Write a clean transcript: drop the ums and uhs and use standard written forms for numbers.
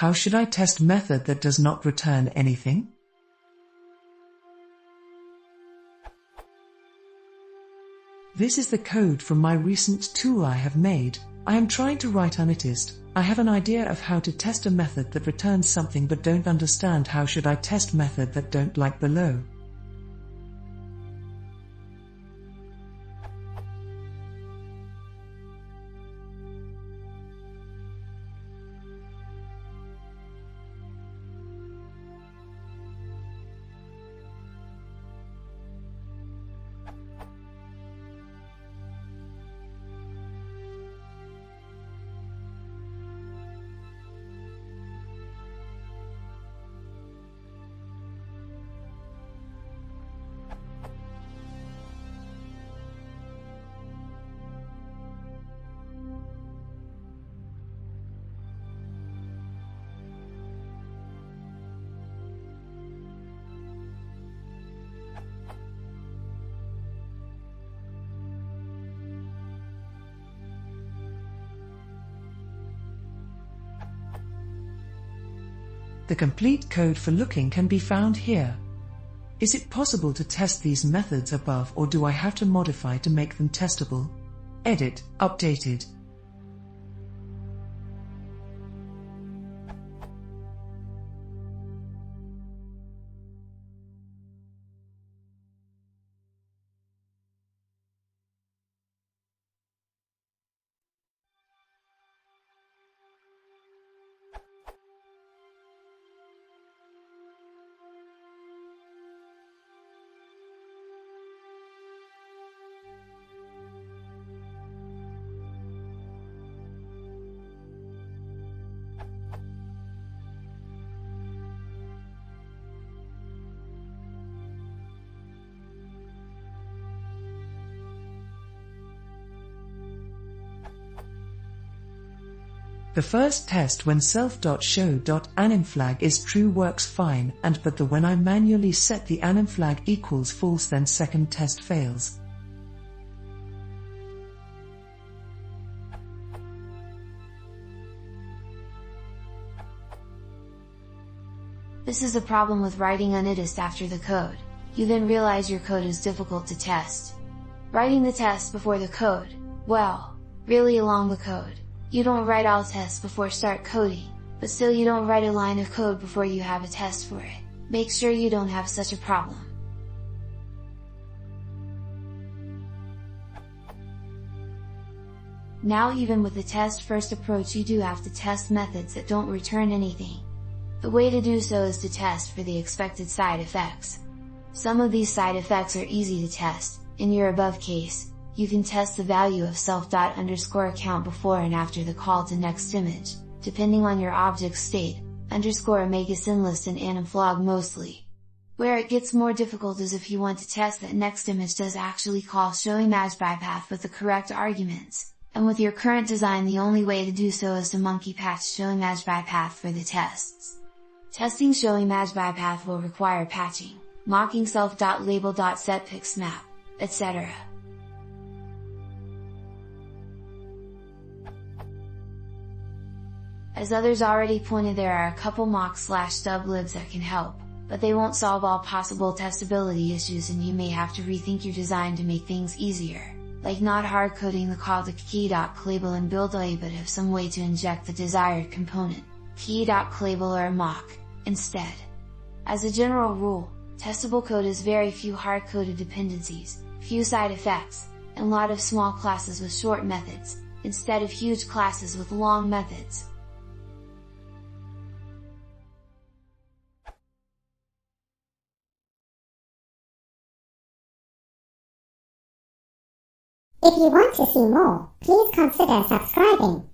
How should I test method that does not return anything? This is the code from my recent tool I have made. I am trying to write unittest. I have an idea of how to test a method that returns something but don't understand how should I test method that don't like below. The complete code for looking can be found here. Is it possible to test these methods above, or do I have to modify to make them testable? Edit, updated. The first test when self.show.animFlag is true works fine, but when I manually set the animFlag equals false, then second test fails. This is the problem with writing unittest after the code. You then realize your code is difficult to test. Writing the test before the code, well, really along the code. You don't write all tests before start coding, but still you don't write a line of code before you have a test for it. Make sure you don't have such a problem. Now even with the test first approach, you do have to test methods that don't return anything. The way to do so is to test for the expected side effects. Some of these side effects are easy to test. In your above case, you can test the value of self._account before and after the call to next image, depending on your object state, underscore omega sinlist and animFlag mostly. Where it gets more difficult is if you want to test that next image does actually call showImageByPath with the correct arguments, and with your current design the only way to do so is to monkey patch showImageByPath for the tests. Testing showImageByPath will require patching, mocking self.label.setPixMap, etc. As others already pointed, there are a couple mock/sublibs that can help, but they won't solve all possible testability issues, and you may have to rethink your design to make things easier, like not hard-coding the call to key.clabel and build.a, but have some way to inject the desired component, key.clabel or a mock, instead. As a general rule, testable code is very few hard-coded dependencies, few side effects, and a lot of small classes with short methods, instead of huge classes with long methods. If you want to see more, please consider subscribing.